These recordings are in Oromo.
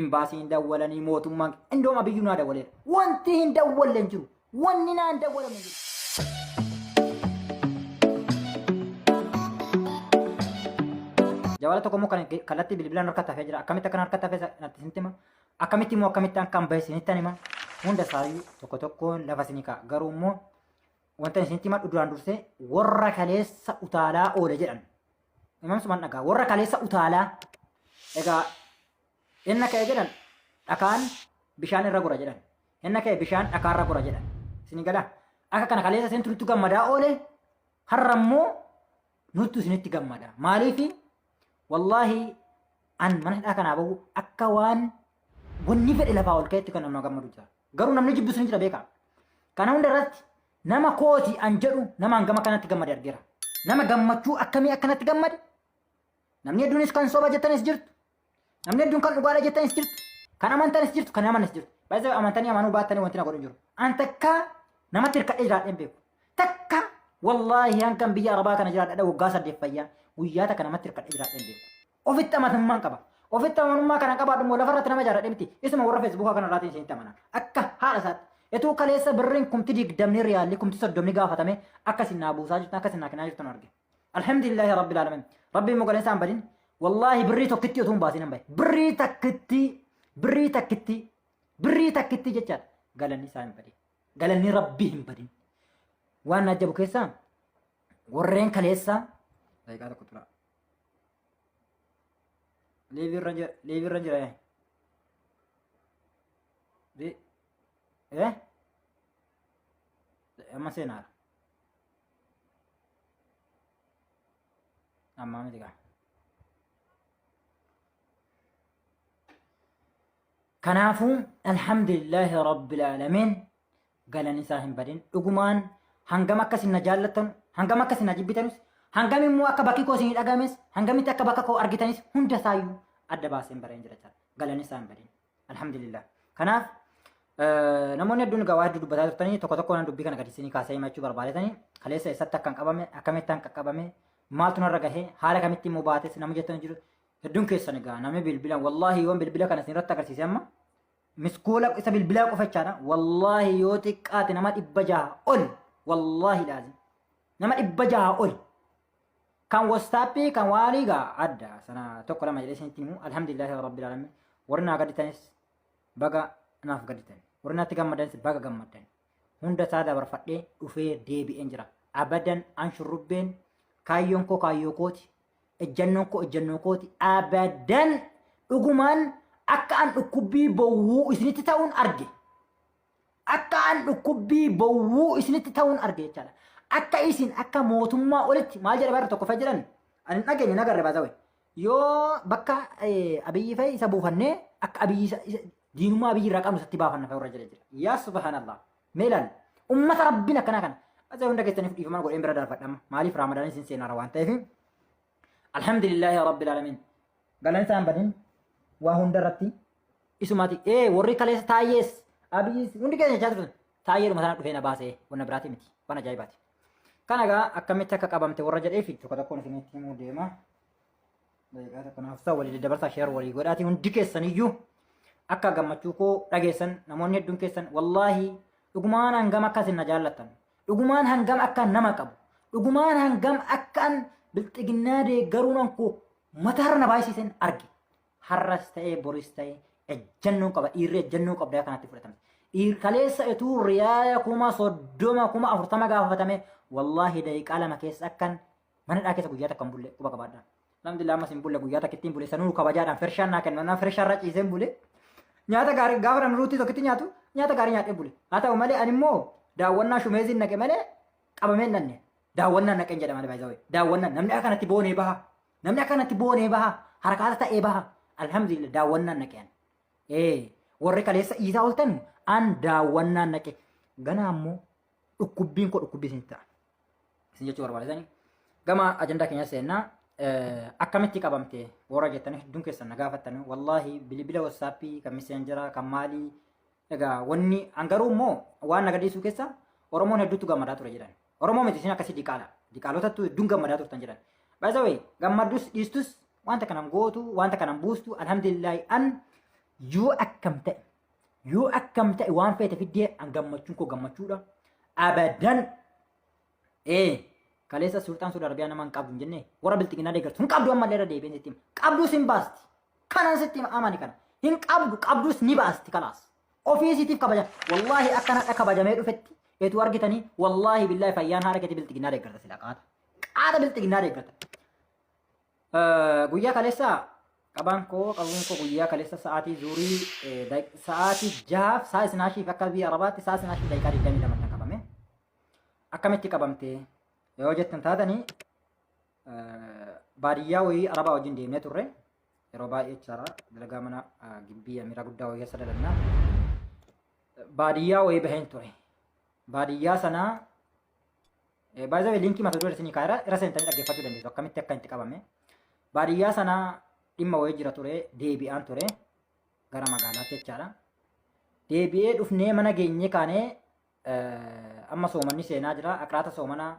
imbaasii hin dawwalanii mootummaan indooma biyyuu naa dawwaleera. Wanti hin dawwalle hin jiru. Wanni naan dawwalame hin jiru. Jawala tokko immoo kallattii bilbilaan harkatti hafee jira. Akkamitti akkan harkatti hafee natti sinti hima. Akkamitti immoo akkamitti akkan bahe sinittan hima. Hunda isaayyuu tokko tokkoon lafa sinii ka'a. Garuu immoo wanta sinti hima duraan dursee warra kaleessa utaalaa oole jedhan. Imamsumaan dhagaa warra kaleessa utaalaa egaa inna ka'e jedhan dhakaan bishaan irra gora jedhan. Inna ka'e bishaan dhakaa irra gora jedhan. Isin galaa akka kana kaleessa isin turitti gammadaa oole har'a immoo nutti isinitti gammada. Maaliif wallahi an mana hidhaa kanaa bahu akka waan wanni fedhe lafaa ol ka'etti kan nama gammadu jira. Garuu namni jibbisu ni jira beekaa. Kana hunda irratti nama kooti an jedhu nama hangama kanatti gammade argeera. Nama gammachuu akkamii akkanatti gammade. Namni hedduunis kan soba jettanis jirtu. Namni hedduun kan dhugaadha jettanis jirtu. Kan amantanis jirtu, kan amanis jirtu. Baay'ee amantanii amanuu baattanii wanti na godhu jiru. An takka namatti hirkadhee jiraadheen beeku. Takka wallahi hankan biyya Arabaa kana jiraadha waggaa 8 fayyaa. Guyyaa takka namatti hirkadhee jiraadheen beeku. Ofitti amanamummaan qaba. Ofitti amanamummaa kana qabaadhu immoo lafarratti nama jaaradhee miti. Isuma warra Feesbuukaa kana irraatiin isheen amana. Akka haadha isaatti. Etuu kaleessa birriin kumti 20 riyaalli kumti 30 gaafatame akkasin naa buusaa jirtu akkasin naa kennaa jirtu arge. Alhamdulillahi rabbil alamin. Rabbiin mogaleen badin. Wallahi birrii tokkitti otuun baasin hambaye. Birrii takkitti jechaadha. Galanni isaa hin badin. Galanni rabbii hin badin. Waan na ajabu keessaa warreen kaleessa daqiiqaa tokko tura. Leevirra jira. Amma seenaadha. Amma miti gaa. Kanaafuu alhamdulillahi rabbil alamin galanni isaa hin badin. Dhugumaan hangam akkasin na jaallatan, hangam akkasin na jibbitanus, hangam immoo akka bakki koo isinii dhagames, hangamitti akka bakka koo argitanis hunda isaayyuu adda baaseen bareen jira jechuudha. Galanni isaa hin badin. Alhamdulillah. Kanaaf namoonni hedduun gawaa hedduu dubbataa turtanii tokko tokkoon dubbii kana gadi isinii kaasee himachuu barbaadetanii kaleessa eessatti akkan qabame akkamitti akka qabame maaltu narra gahee haala kamitti immoo baates nama jettan jiru hedduun keessan egaa namni bilbilaan wallahi yoon bilbila kana isinirratti agarsiise amma miskoola isa bilbilaa qofachaadha wallahi yoo xiqqaate nama 600 ol wallahi laazim nama 600 ol kan wastaappii kan waaliigaa adda sana tokko lama jedhee isinitti himu alhamdulillahi rabbil alamin warri naa gadditanis baga naaf gadditan warri naatti gammadanis baga gammadan hunda isaa dabarfadhee dhufee deebi'een jira abadan an shurrubbeen kaayyoon koo kaayyoo kooti ejjannoon koo ejjannoo kooti abadan dhugumaan akka an dhukkubbii bowwuu isinitti ta'uun arge akka an dhukkubbii bowwuu isinitti ta'uun arge jechaadha akka isin akka mootummaa olitti maal jedhe bara tokko fayyadaman ani dhageenye nagarre baasawe yoo bakka abiyyi fa'i isa buufannee akka abiyyi diinummaa abiyyi irraa qabnu isatti baafanna fa'i warra jedhe jira yaa subhaanallah meelaan ummata rabbiin akkanaa kana asii hunda keessaniif dhiifaman godheen bira darfadhama maaliif raamadaan isin seenaara waan ta'eef alhamdulillahi rabbil alamin galan isaan badin waa hunda irratti isumaati warri kaleessa taayyees abiyyi hundi keenya jechaa turtan taayyeedhuma sana dhufee na baasee wanna biraati miti waan ajaa'ibaati kana egaa akkamitti akka qabamte warra jedhee fi tokko tokkoon isinitti himuu deema daqiiqaa tokko naaf ta'u walii dabarsaa sheer walii godhaatii hundi keessaniyyuu akka gammachuu koo dhageessan namoonni hedduun keessan wallaahi dhugumaan hangam akka isin na jaallattan dhugumaan hangam akka nama qabu dhugumaan hangam akkaan bilxiginnaa deeggaruun koo mataarra na baay'isiisan arge har'as ta'ee boris ta'ee ejjannoo qaba dhiirri ejjannoo qabdaa kanatti fudhatame kaleessa etuu riyaaya 30,040 gaafatame wallaahi daqiiqaa lama keessa akkan mana dhaa keessa guyyaa takka hin bulle quba qabaadhaan alhamdulillah ammas hin bulle guyyaa takka ittiin bulle sanuu kabajaadhaan fershaan naa kennan fershaarra ciiseen bulle nyaata gaarii gaafa namni ruutii tokkitti nyaatu nyaata gaarii nyaadhee bulle haa ta'u malee ani immoo daawwannaa shumeeziin naqe malee qabameen nanne daawwannaan naqeen jedhama baay'ee daawwannaan namni akkanatti boonee baha namni akkanatti boonee baha harakaata ta'ee baha alhamdulillah daawwannaan naqeen warri kaleessa dhiisaa ooltan an daawwannaan naqe gana ammoo dhukkubbiin koo dhukkubbii isin ta'a isin jechuu barbaadani gama ajandaa keenya seennaa akkamitti qabamte warra jettanii hedduun keessan na gaafattanii wallaahi bilbila wassaappii kan miseenjera kan maalii egaa wanni hangaruu immoo waan nagadhiisuu keessa oromoon hedduutu gammadaa ture jedhan oromoo miti isin akkasii diqaalotattu hedduun gammadaa turtan jedhan baay'ee gammaddus dhiistus wanta kanan gootu wanta kanan buustu alhamdulillahi an yoo akkam ta'e waan feete fiddee an gammachuun koo gammachuudha abadan kaleessa sultaan Saudi Arabiyaa nama hin qabdu hin jenne warra bilxiginaa deeggartu hin qabdu ammallee irra deebiin sitti qabduus hin baasti kanan sitti amani kana hin qabduus ni baasti kalaas ofiisiitiif kabaja wallaahi akkana kabajamee dhufetti eetu argitanii wallaahi billaahi fayyaan haara keetii bilxiginaa deeggarta sila qaata bilxiginaa deeggarta guyyaa kaleessa qabuun koo guyyaa kaleessa sa'aatii zuurii sa'aatii 6 sa'a isnaashiif akka biyya arabaatti sa'a isnaashii daqiiqaa 22 qabame akkamitti qabamte yoo jettan taatanii baadiyyaa wayii arabaa wajjin deemnee turre yeroo baay'ee jara dalagaa mana gibbii amiraa guddaa wayii keessa dalannaa baadiyyaa wayii baheen ture baadiyyaa sanaa baay'ee linkii mata duree isinii kaa'eera irra seentanii dhaggeeffachuu dandeessu akkamitti akka itti qabame baadiyyaa sanaa dhimma wayii jira ture deebi'aan ture gara magaalaatti jechaadha deebi'ee dhufnee mana geenye kaanee amma soomanni seenaa jira aqraata soomanaa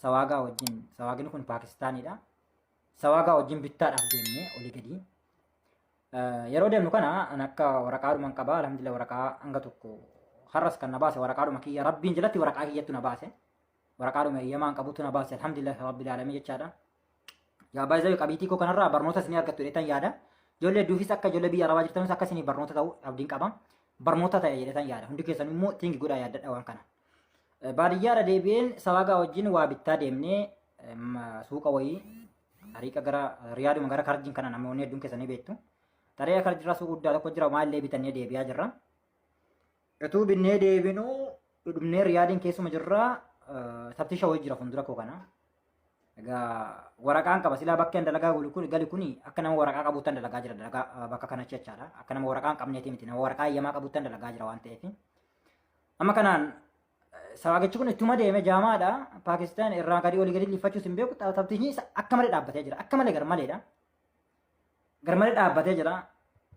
sawaagaa wajjin sawaagni kun paakistaaniidha sawaagaa wajjin bittaadhaaf deemnee olii gadi yeroo deemnu kana an akka waraqaadhuman qabaa alhamdulillah waraqaa hanga tokko har'as kan na baase waraqaadhuma kiyya rabbiin jalatti waraqaa kiyyattu na baase waraqaadhuma iyyamaan qabutu na baase alhamdulillah rabbil aalamiin jechaadha yaa baay'ee qabiitii koo kanarraa barnoota isinii argattu jedhetan yaada ijoollee duufis akka ijoollee biyya arabaa jirtanis akka isinii barnoota ta'u abdiin qaba barnoota ta'e jedhetan yaada hundi keessan immoo tiingi godhaa yaaddadha waan kana baadiyyaadha deebi'een sawaagaa wajjin waa bittaa deemnee suuqa wayii ariiqa gara riyaaduma gara karjiin kana namoonni hedduun keessanii beektu taree karjirraa suuqa guddaa tokko jira maallee bitannee deebi'aa jirra utuu binnee deebinuu dhumnee riyaadiin keessuma jirraa tabtisha wayii jira fuuldura koo kana egaa waraqaan qaba silaa bakkeen dalagaa gali kuni akka nama waraqaa qabuuttan dalagaa jira dalagaa bakka kanatti jechaadha akka nama waraqaan qabneeti miti nama waraqaa iyyamaa qabuuttan dalagaa jira waan ta'eef amma kanaan sawaagichi kun ittuma deeme jaamaadha Paakistaan irraa gadi olii gadi lifachuus hin beeku tabtishni akka malee dhaabbatee jira akka malee garmaleedha garmalee dhaabbatee jira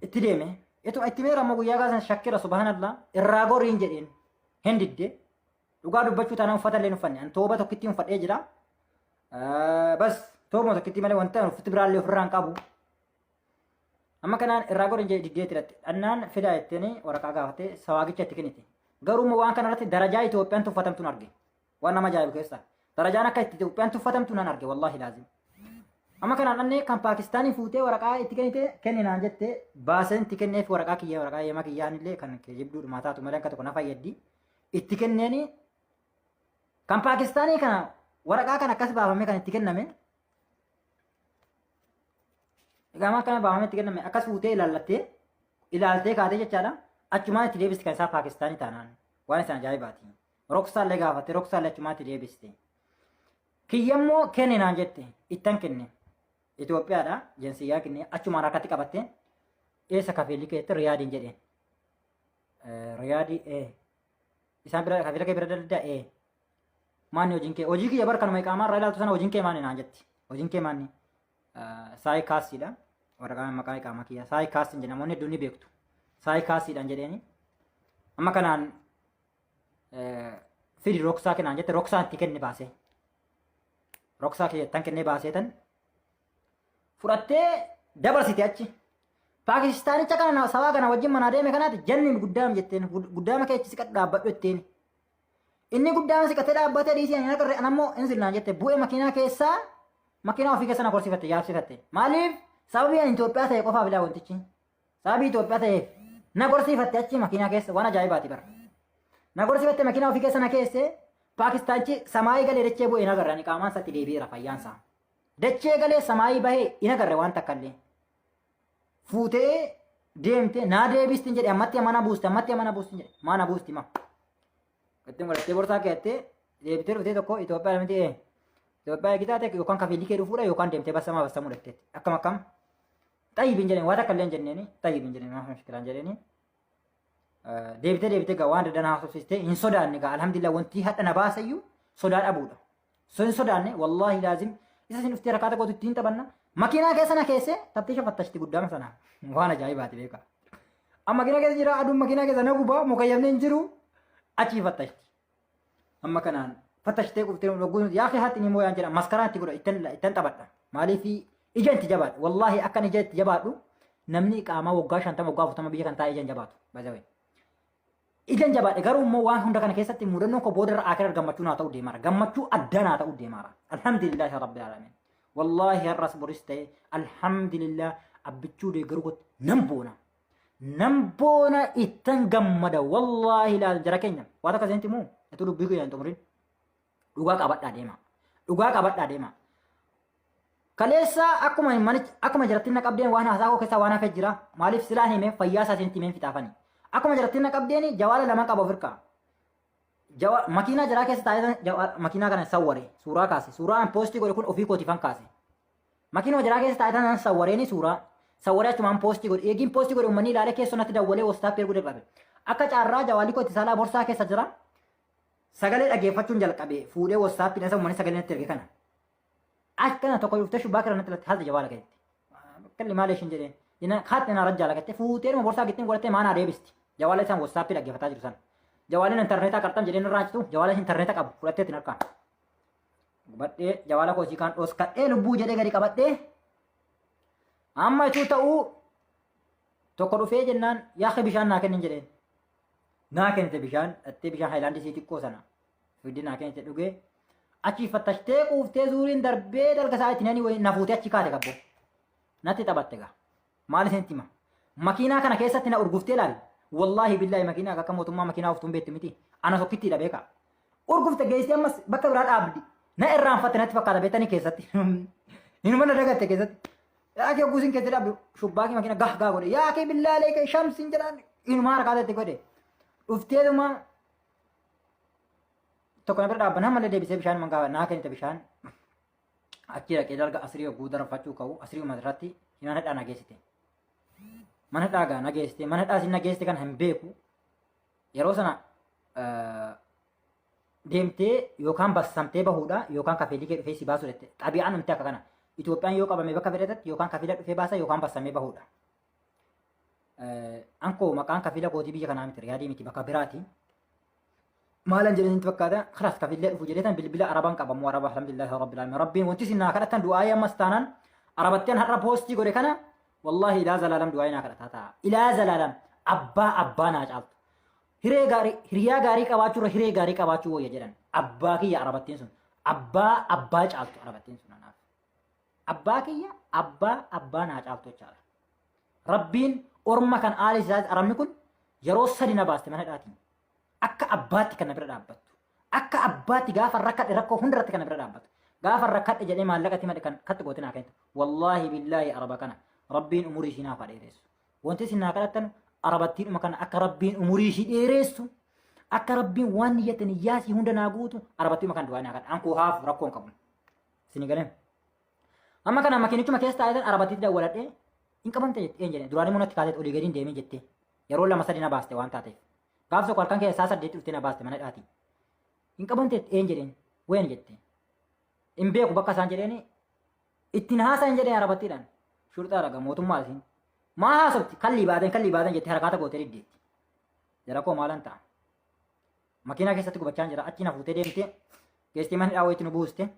itti deeme itti meera amma guyyaa kaasan shakkira subhaanallah irraa goriin jedheen hin didde dhugaa dubbachuu taanaan uffata illee uffanne an tooba tokkitti uffadhee jira bas tooba tokkitti malee wanta uffati biraallee ofirraan qabu amma kanaan irraa goriin jedhee diddee tirate dhannaan fidaa jetteeni waraqaa gaafatee sawaagicha itti kennite garuu waan kana irratti darajaa Itoophiyaan tuffatamtuun arge waan nama ajaa'ibu keessa darajaan akka Itoophiyaan tuffatamtuun an arge wallaahi laazim amma kanaan annee kan Paakistaanii fuutee waraqaa itti kennite kenninaan jette baaseen itti kenneef waraqaa kiyya waraqaa yemaa kiyyaan illee kan jibduudhumaa taatu malee akka tokko na fayyaddi itti kenneeni kan Paakistaanii kana waraqaa kan akkas baafamee kan itti kenname egaa amma kana baafamee itti kenname akkas fuutee ilaaltee kaatee jechaadha achumaan itti deebiste kan isaa Paakistaanii taanaan waan isaan ajaa'ibaati roksaallee gaafatte roksaallee achumaan itti deebiste kiyyammoo kenninaan jette ittan kenne Itoophiyaadha jinsiyyaa kenne achumaan harkatti qabatte eessa kafeelli keetti riyaadiin jedheen riyaadii isaan bira kafeela kee bira daldaa maanni hojii kiyya bar kanuma iqaamaa irraa ilaaltu sana hojiin kee maanni naan jetti hojiin kee maanni saayi kaasiidha waraqaa maqaa iqaamaa kiyya saayi kaasiin jedhe namoonni hedduun ni beektu saayi kaasiidhaan jedheeni amma kanaan fidi roksaa kennaan jette roksaan itti kenne baasee roksaa keeyattan kennee baaseetan fudhattee dabarsite achi Paakistaanicha kana sawaa kana wajjin manaa deeme kanaati janniin guddaam jetteen guddaama keechi siqadhu dhaabbadhu jetteen inni guddaama siqattee dhaabbatee dhiisii ani agarre anammoo insilnaan jette bu'ee makiinaa keessaa makiinaa ofii keessa na korsifatte yaabsifatte maaliif sababii ani Itoophiyaa ta'e qofaaf ilaa wantichi sababii Itoophiyaa ta'eef na korsifatte achi makiinaa keessa waan ajaa'ibaati bara na korsifatte makiinaa ofii keessa na keessee Paakistaanchi samaayii galee dachee bu'ee na garra ni qaamaan isaatti deebi'eera fayyaansaa dachee galee samaayii bahee ina garre waan takkallee fuutee deemte naa deebistiin jedhe ammatti amana buustiin jedhe maana buusti ma ittiin godhattee borsaa keettee deebitee dhuftee tokko Itoophiyaa miti Itoophiyaa eegitaa ta'e yookaan kafeelii kee dhufuudha yookaan deemtee bassamaa mudhatteetti akkam xayyibiin jedheen waa takkallee jenneeni xayyibiin jedheen maaf mishkilaan jedheeni deebitee gaa waan dadanaa haasofsistee hin sodaanne gaa alhamdulillah wanti hadha na baasayyuu sodaa dhabuudha hin sodaanne wallaahi laazim isa sin dhuftee rakkaata gootu ittiin taphanna makiinaa keessa na keessee tabtisha fattashti guddaama sana waan ajaa'ibaati beeka amma makiinaa keessa jira aduun makiinaa keessa na gubaa mukayyamne hin jiru achii fattashti amma kanaan fattashtee quftee dhugguun yaa fi haati ni mooyaan jedha maskaraan itti godha ittan taphadha maaliif ija itti jabaadha wallaahi akkan ija itti jabaadhu namni qaamaa waggaa 50 waggaa 40 biyya kan taa'ee ijaan jabaatu bazawe ijaan jabaadhe garuu immoo waan hunda kana keessatti mudannoon koo booda irraa akira gammachuu naa ta'u deemaara gammachuu adda naa ta'u deemaara alhamdulillahi rabbil alamin wallahi har'as boris ta'e alhamdulillah abbichuu deeggaruu nan boona ittan gammada wallahi laal jara keenya waan akka seenti moo itu dubbii koo yanto murin dhugaa qabadhaa deema kaleessa akkuma jarattiin na qabdeen waan haasaa koo keessaa waan hafee jira maaliif silaan himee fayyaa isaa seenti himeen fixaafani akkuma jarattiin na qabdeen jawaala lama qaba ofirkaa makiinaa jaraa keessa taa'ee makiinaa kana sawware suuraa kaase suuraa an poostii godhe kun ofii kootiifan kaase makiinuma jaraa keessa taa'ee tan sawwareeni suuraa sawwaree achumaan poostii godhe eegiin poostii godhe uummanni ilaalee keessoo natti dawwalee wastaappii erguu dadhabe akka caarraa jawaalii kooti saalaa borsaa keessa jira sagalee dhageeffachuun jalqabe fuudhee wastaappii dhasa uummanni sagalee natti erge kana akkana tokko dhuftee shubbaa kira natti latti haasa jawaala keessatti kalli maal ishin jedheen jina haadha na rajjaa lagattee fuutee dhuma borsaa gittiin godhattee maanaa deebisti jawaala isaan wastaappii dhaggeeffataa jiru sana jawaaleen intarneetaa qarxan jedheen irraa citu jawaala intarneetaa qabu fudhattee ittiin harkaan badhee jawaala koosii kaan dhoskadhee lubbuu jedhee gadi qabadhee amma ituu ta'uu tokko dhufee jennaan yaa bishaan naa kennin jedheen naa kennite bishaan dhattee bishaan haayilaandii sii xiqqoo sana fiddi naa kennite dhugee achi fattashtee quuftee suuriin darbee dalga isaa itti nani wayi na fuutee achi kaate qabbo natti taphatte gaa maal isin tima makiinaa kana keessatti na urguftee laal wallaahi billaahi makiinaa akka mootummaa makiinaa uftuun beektu miti ana sokkittiidha beeka urgufte geessee ammas bakka biraa dhaabdi na irraanfatte natti fakkaata beektanii keessatti inuma na dagatte keessatti yaa kee guusin keessatti dhaabdu shubbaakii makiina gah godhe yaa kee billaalee kee shamsiin jedhaan inuma harkaatatti godhe dhufteetuma tokko na bira dhaabban hammallee deebisee bishaan mangaa naa kennite bishaan achi dhaqee dalga asrii oguu darfachuu ka'u asrii uummatarratti mana hidhaa nageessite mana hidhaa nageessite mana hidhaa sin nageessite kan hin beeku yeroo sana deemtee yookaan bassamtee bahuudha yookaan kafeelii kee dhufee si baasuu dette xabi'aan namti akka kana Itoophiyaan yoo qabame bakka fedhetti yookaan kafiila dhufee baasa yookaan bassamee bahuudha. Ankoo maqaan kafiila kootii biyya kanaa miti riyaadii miti bakka biraati. Maalan jedhanitti fakkaata khalaas kafiillee dhufu jedheetan bilbila arabaan qabamu araba alhamdulillahi rabbil alamin rabbiin wanti sinaa kadhatan du'aa ammas taanaan arabatteen har'a poostii godhe kana wallahi ilaa zalaalam du'aa naa kadhataa ta'a ilaa zalaalam abbaa naa caaltu hiriyaa gaarii qabaachuu hiree gaarii qabaachuu wayya jedhan abbaa kiyya arabatteen sun abbaa caaltu arabatteen sun anaaf abbaa kiyya abbaa naa caaltu jechaadha rabbiin orma kan aali isaa arabni kun yeroo sadi na baaste mana hidhaatiin akka abbaatti kan na bira dhaabbattu akka abbaatti gaafa rakkadhe rakkoo hundarratti kan na bira dhaabbattu gaafa rakkadhe jedhee maallaqatti madhe kan katti goote naa kennitu wallaahi billaahi araba kana rabbiin umurii ishii naaf dheeressu wanti isin naa kadhattan arabattiidhuma kana akka rabbiin umurii ishii dheeressu akka rabbiin waan niyyatan iyyaasii hunda naa guutu arabattiidhuma kan du'aa naa kadha ankoo haafu rakkoon qabu isin galeen amma kana makiinichuma keessa taa'etan arabattiitti dawwaladhee hin qabamte jettee jedhe duraan immoo natti kaatee olii gadiin deemee jettee yeroo lama sadi na baaste waan taateef gaaf tokko halkan keessaa saddeetti dhuftee na baaste mana hidhaatii hin qabamte een jedheen ween jette hin beeku bakka isaan jedheen ittiin haasa'a jedheen arabattiidhaan shurxaa dhaga mootummaa isin maa haasofti kallii baadan jettee harkaata gootee diddeetti jara koo maalan ta'a makiinaa keessatti gubachaan jira achi na fuutee deemtee geestii mana hidhaa wayitti nu buuste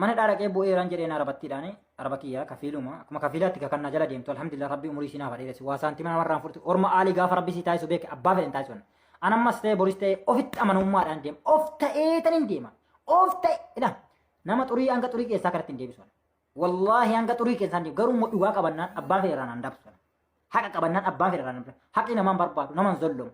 mana hidhaa dhaqee bu'eeraan jedheen arabattiidhaan arabakiyyaa kafiiluma akkuma kafiilaatti kan na jala deemtu alhamdulillah rabbii umurii ishii naaf dheeresse waa saantima namarraan furtu orma aalii gaafa rabbii sii taasisu beeke abbaa fedhan taasisuun anammas ta'e boris ta'e ofitti amanummaadhaan deema of ta'ee tan hin deema of ta'e nama xurii hanga xurii keessaa kanatti hin deebisuun wallaahi hanga xurii keessaa hin deemu garuu dhugaa qabannaan abbaan fedhan an dabsuun haqa qabannaan abbaan fedhan an haqi namaan barbaadu naman zollomu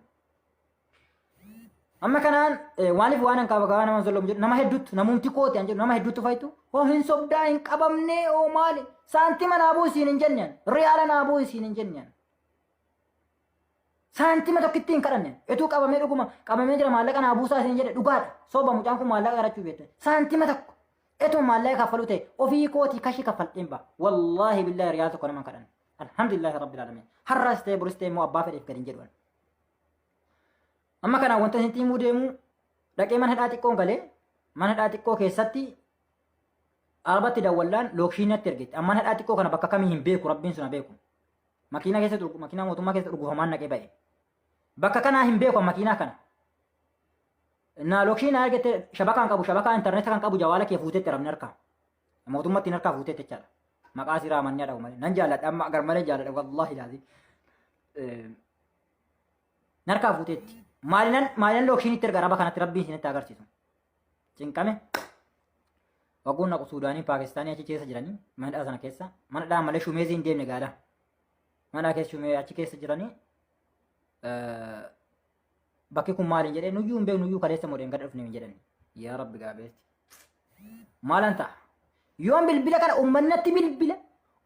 amma kanaan waaniif waan an qaba gaba naman zollomu jedhu nama hedduutu namumti kooti an jedhu nama hedduutu faytu hoo hin sobdaa hin qabamne oo maali saantima naabuu isiin hin jenneen riyaala naabuu isiin hin jenneen saantima tokkitti hin kadhanne etuu qabamee dhuguma qabamee jira maallaqa naabuusaa isiin jedhe dhugaadha soba mucaan kun maallaqa garachuu beekte saantima tokko etuu maallaqa kaffaluu ta'e ofii kootii kashi kaffalteen ba wallaahi billaahi riyaala tokko naman kadhan alhamdulillahi rabbil alamin har'as ta'e boris ta'e immoo abbaa fedheef gadi hin jedhuan amma kana wanta isin himuu deemu dhaqee mana hidhaa xiqqoon galee mana hidhaa xiqqoo keessatti arbatti dawwallaan lookshiinatti ergite amma mana hidhaa xiqqoo kana bakka kamii hin beeku rabbiin sun beeku makiinaa keessatti makiinaa mootummaa keessatti dhugufamaan naqee ba'e bakka kanaa hin beeku makiinaa kana na lookshiinaa ergite shabakaan qabu shabakaa intarneeta kan qabu jawaala kee fuutetti rabni harkaa mootummatti hin harkaa fuutetti jechaadha maqaa siraa mannyaa dha'u malee nan jaalladha amma agar malee jaalladha wallaahi laazim narkaa fuuteetti maalinan lookshiinitti erga araba kanatti rabbiin isinitti agarsiisu cinqame waggoon naqu Suudaanii Paakistaanii achi keessa jiranii mana sana keessa mana dhaa malee shumeezii hin deemne gaala mana keessa shumee achi keessa jiranii bakki kun maaliin jedhee nuyyuu hin beeknu nuyyuu kaleessa modeen gad dhufne hin jedhani yaa rabbi gaabeetti maalan ta'a yoon bilbila kana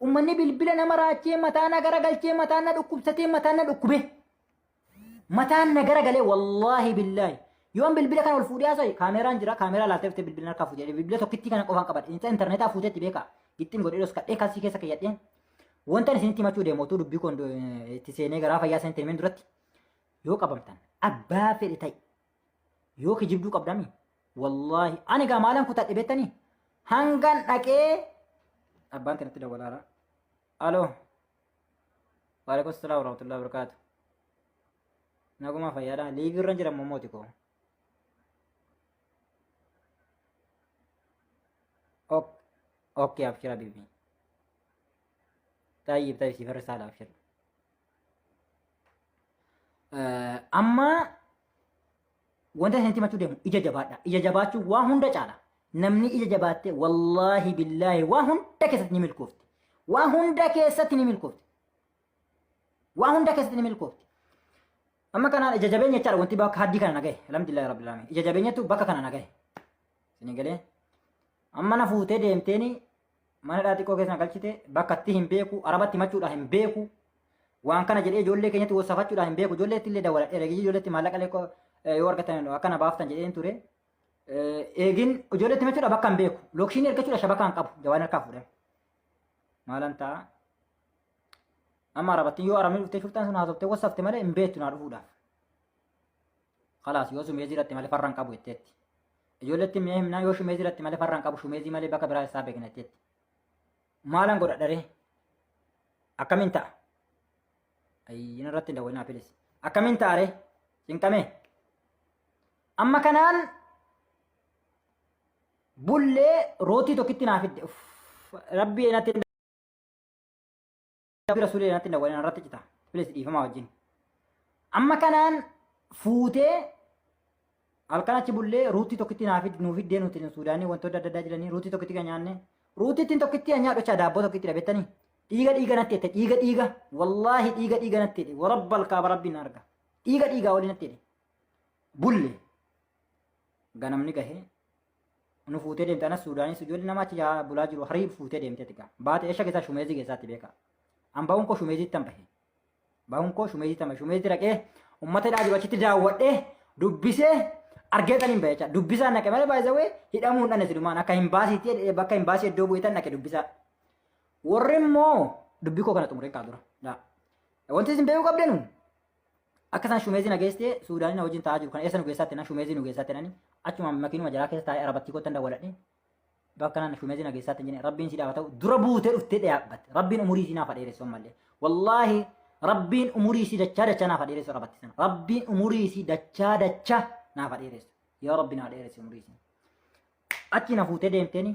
ummanni bilbila nama raachee mataa na garagalchee mataa na dhukkubsatee mataa na dhukkube mataan na garagalee wallaahi billaahi yoon bilbila kana ol fuudhee haasa'e kaameraan jira kaameraa laaltee fittee bilbila harkaa fuudhee bilbila tokkittii kana qofaan qabadhe intarneetaa fuuteetti beeka gittiin godhee dhos kadhee kasii keessa kayyadheen wanta isinitti himachuu deemotuu dubbii kun itti seenee garaa fayyaa isinitti himeen duratti yoo qabamtan abbaa fedhe ta'e yoo kijibduu qabdami wallaahi ani gaa maalan kutadhe beektanii hangan dhaqee abbaan kanatti dawwalaara aloo waalaikum salaam warahmatullahi wabarakaatu naguma fayyaadha liigii irra jira mommooti koo اوكي ابشر حبيبي طيب سيف الرسالة ابشر اما وانت سنتي ما تدهم اجا جباتو واهن دچالا نمني اجا جباتي والله بالله واهن دكستني ملكوفت واهن دكستني ملكوفت اما كان اجا جبين يچار وانت باك حدي كان نگه الحمد لله رب العالمين اجا جبين تو باك كان نگه سنگله amma na fuutee deemteeni mana dhaaxiqqoo keessa galchite bakkatti hin beeku arabatti machuudha hin beeku waan kana jedhee ijoollee keenyatti wasafachuudha hin beeku ijoolleetti illee dawala ergii ijoolleetti maallaqa lee yoo argatan akkana baaftan jedheen ture eegin ijoolleetti machuudha bakka hin beeku lookshiin ergachuudha shabakaan qabu jawaan harkaa fuudhan maalan ta'a amma arabattiin yoo arabni dhuftee shuftaan sun haasoftee wasafte malee hin beektu naa dhufuudhaaf khalaas yoo sumeezii irratti malee farran qabu jetteetti ijoolletti mi'a himnaa yoo shumeezii irratti malee farran qabu shumeezii malee bakka biraa isaa beeknatteetti maalan godhadhare akkamiin ta'a ayyin irratti hin dawwalinaa filis akkamiin ta'are cinqame amma kanaan bullee rootii tokkitti naa fidde rabbii natti rasuulee natti hin dawwalin irratti cita filis dhiifamaa wajjin amma kanaan fuutee halkan achi bullee ruutii tokkitti nuu fiddee nuti Suudaanii wantoota adda addaa jiranii ruutii tokkitti kan nyaanne ruutittiin tokkitti nyaadhochaa daabboo tokkitti dhabettanii dhiiga natti jette dhiiga wallaahi dhiiga natti jedhe warabbal kaaba rabbiin arga dhiiga waliin natti jedhe bulle ganamni gahee nu fuutee deemte anas Suudaanii ijoollee nama achi bulaa jiru harii fuutee deemte tika baate eesha keessaa shumeezii keessaatti beeka an bahuun koo shumeeziitti bahe shumeezii raqee ummata dhaajiru achitti daawwadhee dubbisee argeetan hin beecha dubbisaa naqe malee baay'isawee hidhamuun dhanne sidumaan akka hin baasiitti bakka hin baasii iddoo bu'itan naqe dubbisaa warri immoo dubbii koo kana xumureen kaadura wanti isin beekuu qabdenu akka isaan shumeezii nageessee Suudaanii na wajjin taa'aa jiru kana eessa nu geessaatti na shumeezii nu geessaatti nani achuma makiinuma jalaa keessa taa'ee arabattii kottan dawwaladhe bakka naan shumeezii nageessaatti hin jenne rabbiin si dhaabata dura buutee dhuftee dhaabbatte rabbiin umurii si naaf dheeressu ammallee wallaahi rabbiin umurii si dachaa naaf dheeressu arabatti sana rabbiin umurii si dachaa naaf dheeressu yaa rabbi naa dheeressu umurii si achi na fuutee deemteeni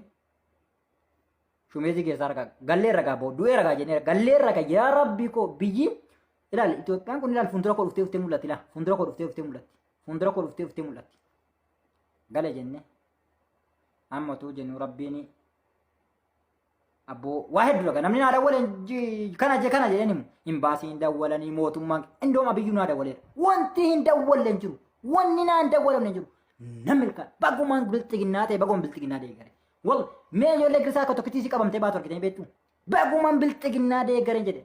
shumeezii keessaa ragaa gallee ragaa booddu'ee ragaa jennee gallee ragaa yaa rabbi koo biyyi ilaali Itoophiyaan kun ilaali fuuldura koo dhuftee mul'atti ilaali fuuldura koo dhuftee mul'atti galee jennee amma tuu jennu rabbiin abboo waa hedduu ragaa namni naa dawwaleen kana jedhanii hin baasiin dawwalanii mootummaan indooma biyyuu naa dawwaleera wanti hin dawwalleen jiru wanni naan dawwalamne jiru namni ilkaan bagumaan bilxiginnaa ta'e bagumaan bilxiginnaa deegare wal mee ijoollee girsaa akka tokkittii si qabamtee baatu argitanii beektu bagumaan bilxiginnaa deegare jedhe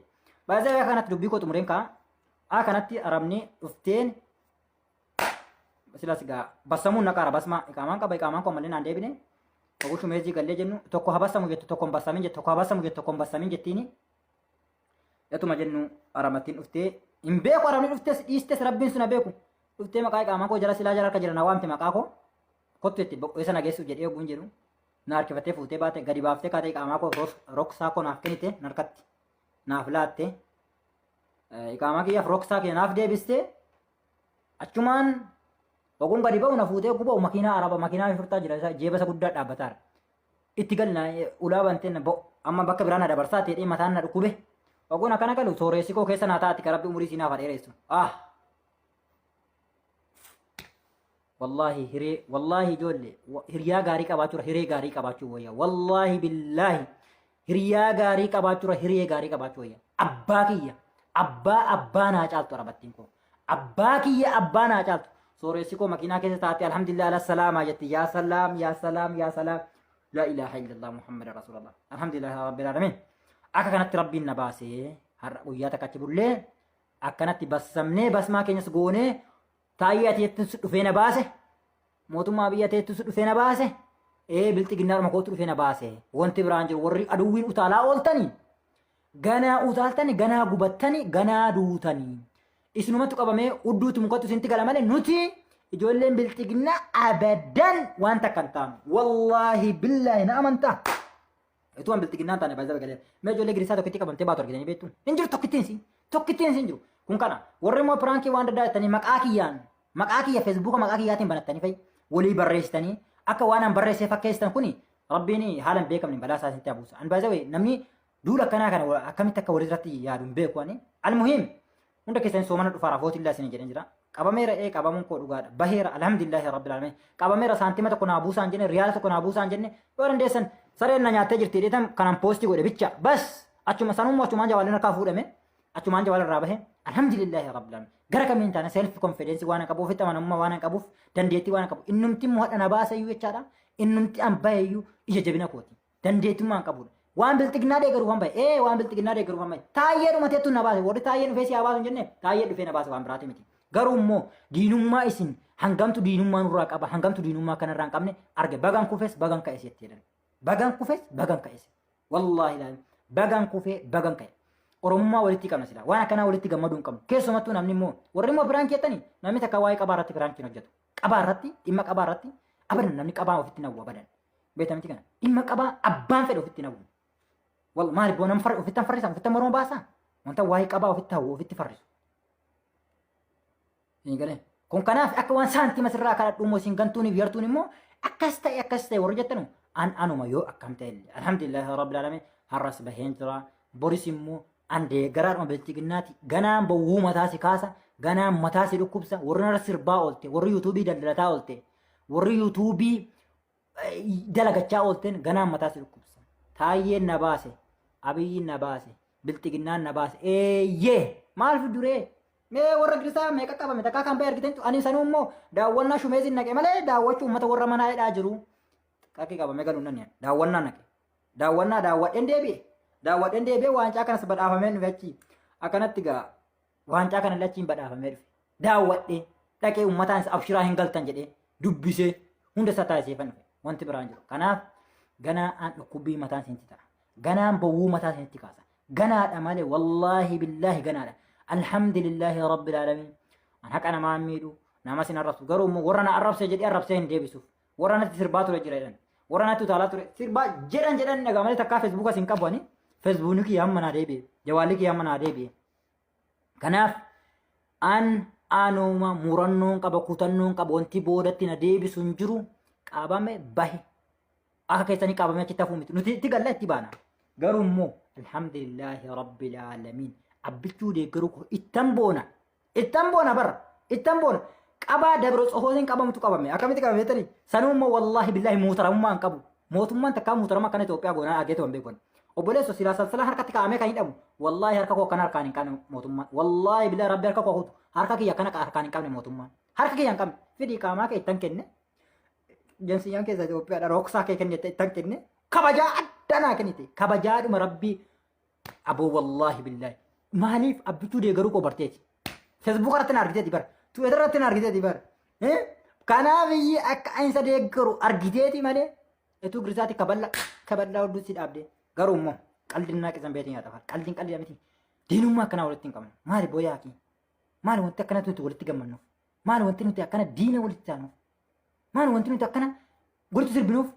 baay'ee kanatti dubbii koo xumureen kaa kanatti arabni dhufteen silas gaa bassamuun naqaara basma iqaamaan koo mallee naan deebine oguu shumeezii gallee jennu tokko habassamu jettu tokko hin bassamin jettu tokko habassamu jettu tokko hin bassamin jettiini yatuma jennu aramattiin dhuftee hin beeku arabni dhuftees dhiistes rabbiin sun beeku dhuftee maqaa iqaamaa koo jala silaa jala akka jira na waamte maqaa koo kottu itti boqqoessa nageessuuf jedhee oguun jedhu na harkifattee fuutee baate gadi baaftee kaatee iqaamaa koo roksaa koo naaf kennite narkatti naaf laatte iqaamaa kiyyaaf roksaa kee naaf deebiste achumaan oguun gadi ba'u na fuutee oguu ba'u makiinaa araba makiinaa furtaa jira jeebasa guddaa dhaabbataara itti galna ulaa banteen bo amma bakka biraan dabarsaa ta'ee mataan na dhukube ogoon akkana galu sooressi koo keessa naa taati karabbi umurii sinaaf dheeressu wallahi ijoollee hiriyaa gaarii qabaachuu hiree gaarii qabaachuu wayya wallahi billaahi hiriyaa gaarii qabaachuu hiree gaarii qabaachuu wayya abbaa kiyya abbaa naa caaltu arabattiin koo abbaa kiyya abbaa naa caaltu sooressi koo makiinaa keessa taate alhamdulillah ala salaamaa jetti yaa salaam لا إله إلا الله محمد رسول الله الحمد لله رب العالمين أكنت ربي النباسي هر وياتك أتبولي أكنت بسمني بس ما كنيس غوني تايات يتسد فينا باسه موتو ما بيات يتسد فينا باسه إيه بلتي جنار ما كوتر فينا باسه وانت برانجر وري أدوين أتالا أولتني غنا أتالتني غنا غبتني غنا دوتني إسنو ما تقبمي أدوت مكتو سنتي كلامه نوتي ijoolleen biltigna abadan wanta kantaan wallahi billahi na amanta itu an biltigna taane baza bagale me ijoollee girisa tokkitti qabamte baatu argitanii beektu injiru tokkittiin injiru kun kana warri mo pranki wanda daatanii maqaa kiyya facebook maqaa kiyyaatiin banattanii fay walii barreessitanii akka waan an barreessee fakkeessan kuni rabbiin haalan beekamni balaa isaa sitti abuusa an baza namni duula kana akkamitti akka walirratti yaadun beeku ani almuhim hunda keessan soomana dhufa rafootillah isin jedhan jira qabameera qabamuun koo dhugaadha baheera alhamdulillahi rabbil alamin qabameera saantima tokko naa buusaan jenne riyaala tokko naa buusaan jenne yoo dandeessan sareen na nyaattee jirti dheetan kanan poosti godhe bicha bas achumaan jawaalin harkaa fuudhame achumaan jawaal irraa bahe alhamdulillahi rabbil alamin gara kamiin taana self confidence waan qabu ofitti amanamummaa waan qabuuf dandeettii waan qabu innumti muhadha na baasayyuu jechaadha innumti an baheyyuu ija jabina kooti dandeettummaan qabudha waan biltignaa deegaru waan bahe waan biltignaa deegaru waan bahe taayyee dhumateettu na baase warri taayyee dhufee si haa baasu jenne taayyee dhufee na baase waan biraati miti garuu immoo diinummaa isin hangamtu diinummaa nurraa qaba hangamtu diinummaa kanarraa hin qabne arge bagan kufes bagan ka'es jettee jedhan bagan kufes bagan ka'es wallahi ilaali bagan kufee bagan ka'e oromummaa walitti qabna sila waan akkanaa walitti gammaduu hin qabnu keessumattuu namni immoo warri immoo biraan jettanii namni takka waa'ee qabaa irratti biraan hojjetu qabaa irratti dhimma qabaa irratti abadan namni qabaa ofitti nawwa abadan beekamti kana dhimma qabaa abbaan fedhe ofitti nawwu wal maali boo nam ofitti farrisan ofitti morma baasa wanta waa'ee qabaa ofitti hawwu ofitti farrisu ingale kun kanaaf akka waan saantima sirraa kadhadhu immoo isin gantuuniif yartuun immoo akkas ta'e warri jettanu anuma yoo akkam ta'e alhamdulillahi rabbil alamin har'as baheen jira boris immoo andee garaadhuma biltiginnaati ganaan bawwuu mataa si kaasa ganaan mataa si dhukkubsa warri narra sirbaa oolte warri yuutuubii daldalataa oolte warri yuutuubii dalagachaa oolteen ganaan mataa si dhukkubsa taayyeen na baase abiyyiin na baase biltiginnaan na baase eeyyee maal fiduree mee warra girsaa meeqa qabame takkaa kan bahe argitan ani sanuu immoo daawwannaa shumeesin naqe malee daawwachuu uummata warra manaa hidhaa jiru qaqqi qabame galuun nanni daawwannaa naqe daawwadheen deebi'ee waancaa kanas badhaafamee dhufe achi akkanatti gaa waancaa kana lachiin badhaafamee dhufe daawwadhee dhaqee uummataan abshiraa hin galtan jedhee dubbisee hunda isaa taasiseefan dhufe wanti biraan jiru kanaaf ganaa aan dhukkubbii mataan siinti ta'a ganaan bowwuu mataa siinitti kaasa ganaadha malee wallaahi billaahi ganaadha alhamdulillahi rabbil alamin an haqa namaa miidhu nama sin arrabsu garuu immoo warra na arrabse jedhee arrabsee hin deebisuuf warra natti sirbaa ture jira jedhan warra natti utaalaa ture sirbaa jedhan dhagaa malee takkaa feesbuuka sin qabu ani feesbuukni kiyya amma naa deebi'e jawaalli kiyya amma naa deebi'e kanaaf an anuma murannoon qaba kutannoon qaba wanti boodatti na deebisu hin jiru qabame bahe akka keessanii qabame achitti hafuu miti nuti itti galla itti baana garuu immoo alhamdulillahi rabbil alamin abbichuu deeggaruu ittan boona bara ittan boona qabaa dabro tsohootiin qabamtu qabame akkamitti qabame tani sanuu immoo wallahi billahi muutaramummaa hin qabu mootummaan takkaa muutarama akkana Itoophiyaa goonaa ageetu hin beekon obboleesso silaa salsala harkatti kaa'amee kan hidhamu wallahi harka koo kana harkaan hin qabne mootummaan wallahi billahi rabbi harka koo kutu harka kiyya kana harkaan hin qabne mootummaan harka kiyya hin qabne fidii qaamaa kee ittan kenne jensiyyaan keessa Itoophiyaadha rooksaa kee kennite ittan kenne kabajaa addanaa kennite kabajaadhuma rabbii aboo wallahi billahi maaliif abbichuu deeggaruu koo barteeti feesbuuk irratti na argiteeti bara tuweetar irratti na argiteeti bara kanaaf iyyi akka ainsa deeggaru argiteeti malee etuu girisaati kaballaa hudduu si dhaabde garuu immoo qaldiin naaqisan beetii nyaata fara qaldiin qaldiidha miti diinummaa akkanaa walitti hin qabnu maali booyaaki maali wanti akkanatti nuti walitti gammannuuf maali wanti nuti akkana diina walitti taanuuf maali wanti nuti akkana walitti sirbinuuf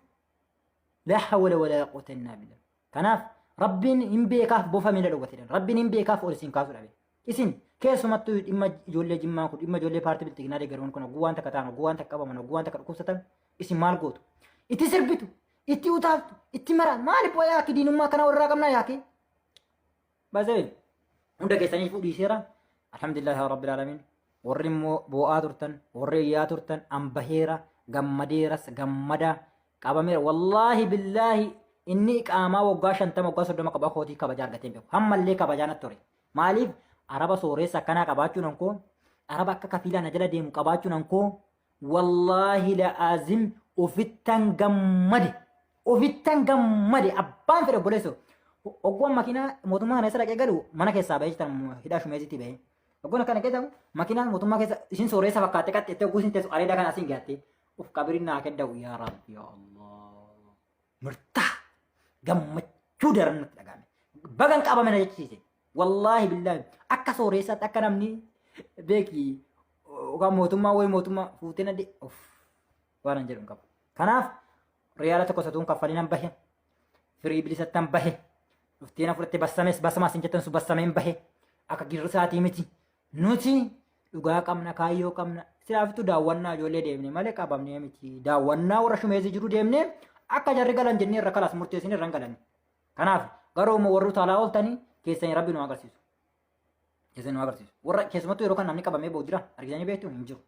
laa hawla walaa quwwata illaa billah kanaaf rabbiin hin beekaaf bofa miila dhowwatedhan rabbiin hin beekaaf ol isin kaasu dhabe isin keessumattuu dhimma ijoollee jimmaa kun dhimma ijoollee paartii biltiginaa deeggaruun kun oguu waan takka ta'an oguu waan takka qabaman oguu waan takka dhukkubsatan isin maal gootu itti sirbitu itti utaaftu itti maraan maaliif waa yaaki diinummaa kana warraa qabnaa yaaki baasee hunda keessanii fuudhiiseera alhamdulillahi rabbil alamin warri immoo boo'aa turtan warri iyyaa turtan ambaheera gammadeeras gammada qabameera wallaahi billaahi inni iqaamaa waggaa 50 waggaa 30 qabaa kootii kabajaa argateen beeku hammallee kabajaa natti ture maaliif araba sooressa akkanaa qabaachuun ankoo araba akka kafiilaa na jala deemu qabaachuun ankoo wallaahi la'aazim ofittan gammade abbaan fedhe obboleessoo oggoon makiinaa mootummaa kana keessa dhaqee galu mana keessaa bahee jiran hidhaa shumeesitti bahee oggoon akkana keessa makiinaa mootummaa keessa isin sooressa fakkaatte qaxxeettee ogguu isin teessu areedaa kana asiin gaatte uf qabirin naa kedda'u yaa rabbi yaa Allah murtaa gammachuu daran natti dhagahame bagan qabame na jechisiise wallaahi billaahi akka sooressaatti akka namni beeki ogaan mootummaa wayi mootummaa fuutee na waan an jedhu qabu kanaaf riyaala tokko satuun kaffalinan bahe firii bilisattan bahe dhufteena fudhatte basamaas hin jettan su basameen bahe akka girsaatii miti nuti dhugaa qabna kaayyoo qabna silaafitu daawwannaa ijoollee deemne malee qabamnee miti daawwannaa warra shumeesii jiru deemne akka jarri galan jennee irra kalaas murteessin irra hin galan kanaaf garuu warri taalaa ooltanii keessanii rabbi nu agarsiisu keessanii nu agarsiisu warra keessumattuu yeroo kan namni qabamee ba'u jira argisanii beektu hin jiru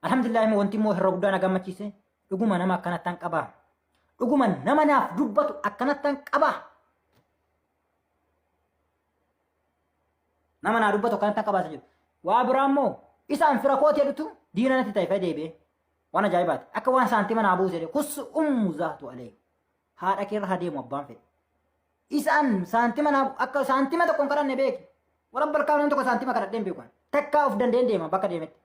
alhamdulillah wanti immoo hirra guddaa na gammachiise dhuguma nama akkanattan qabaa dhuguma nama naaf dubbatu akkanattan qabaa nama naa dubbatu akkanattan qabaa jedhu waa biraa immoo isaan fira kootee dhutu diina natti ta'e fa'ee deebi'ee waan ajaa'ibaati akka waan saantima naa buuse kus zaatu alee haadha keerra haa deemu abbaan fedhe isaan saantima naa akka saantima tokkoon kadhanne beeki warra balkaa namni tokko saantima kadhadheen beeku takkaa of dandeen deema bakka deemetti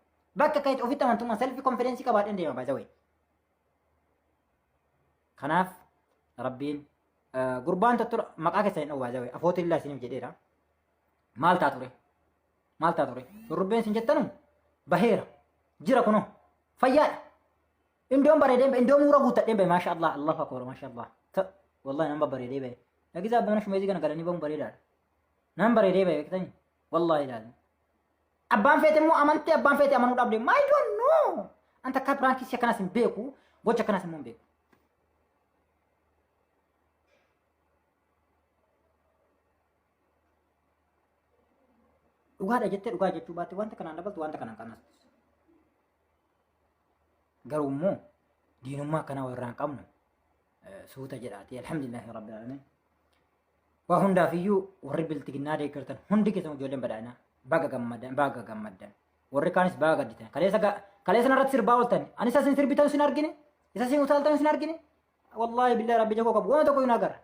bakka ka'itti ofitti amantummaa selfii konfidensii qabaadheen deema baay'ee kanaaf rabbiin gurbaan tuttura maqaa keessanii dha'u baay'ee afoota illaa isiniif jedheera maal taa ture rubbeen isin jettanu baheera jira kunoo fayyaadha indoon bareedee indoon muura guuttadhee bahe maasha Allah Allahu akbar maasha Allah wallahi nama bareedee bahe dhagisaa abbaan shumeesii kana galanii bahuun bareedaadha nama bareedee bahe beektanii wallahi ilaalu abbaan feete immoo amantee abbaan feete amanuu dhabde I don't know anta akka biraankisii akkanas hin beeku gocha akkanas immoo hin beeku dhugaadha jettee dhugaa jechuu baatte wanta kanaan dabaltu wanta kanaan kanas garuu immoo diinummaa akkanaa warraa hin qabnu suuta jedhaati alhamdulillahi rabbil alamin waa hundaafiyyuu warri biltiginnaa deeggartan hundi keessan ijoolleen badhaadhinaa baga gammaddan warri kaanis baga gadditan kaleessa narratti sirbaa ooltan ani isa isin sirbitan isin argine isa isin utaaltan isin argine wallahi billahi rabbi jakoo qabu waan tokko hin agarra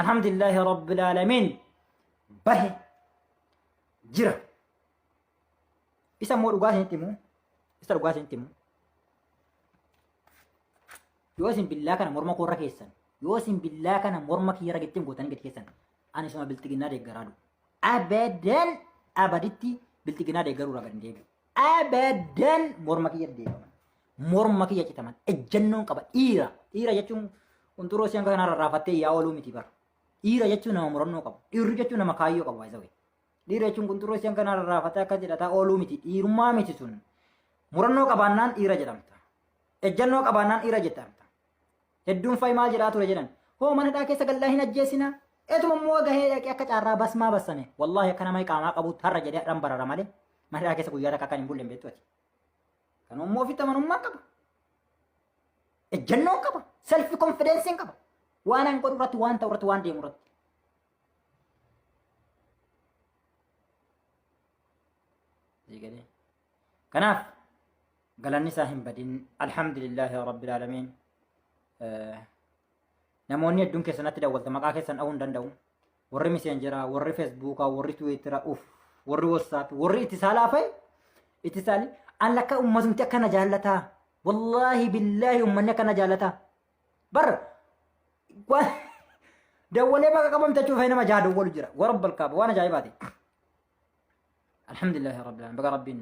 alhamdulillahi rabbil alamin bahe jira isa immoo dhugaa isinitti himu isa dhugaa isinitti himu yoo isin billaa kana morma koorra keessan yoo isin billaa kana morma kiyya ragettiin gootanii gadi keessan ani isuma biltiginnaa deeggaraadhu abadan abaditti biltiginnaa deeggaruu ragan deebi'u abadan morma kiyya deegaman morma kiyya citaman ejjannoon qaba dhiira jechuun kunturoo siyan kana rarraafattee yaa ooluu miti bara dhiira jechuun nama murannoo qabu dhiirri jechuun nama kaayyoo qabu waayisa wayi dhiira jechuun kunturoo siyan kana rarraafattee akka jedhataa ooluu miti dhiirummaa miti sun murannoo qabaannaan dhiira jedhamta ejjannoo qabaannaan dhiira jedhamta hedduun fa'i maal jedhaa ture jedhan hoo mana hidhaa keessa gallaa hin ajjeesina etuma immoo gahee dhaqee akka caarraa basmaa bassame wallahi akka nama qaamaa qabuutti har'a jedhee dhan barara malee mana hidhaa keessa guyyaa takka akkan hin bulle beektu ati kan immoo ofitti amanummaa qaba ejjannoo qaba selfi konfidensiin qaba waan an godhu irratti waan ta'u irratti waan deemu irratti kanaaf galanni isaa hin badin alhamdulillahi rabbil alamin namoonni hedduun keessanatti daawwalta maqaa keessan dha'uu hin danda'u warri miseenjeraa warri feesbuukaa warri tiwiitira warri wasaap warri ittisaalaa fa'i ittisaali an lakka ummatumti akkana jaallataa wallaahi billaahi ummanni akkana jaallataa bar dawwalee baqa qabamtachuu fa'i nama jaha dawwalu jira warabbal kaaba waan ajaa'ibaati alhamdulillahi rabbil alamin baga rabbiin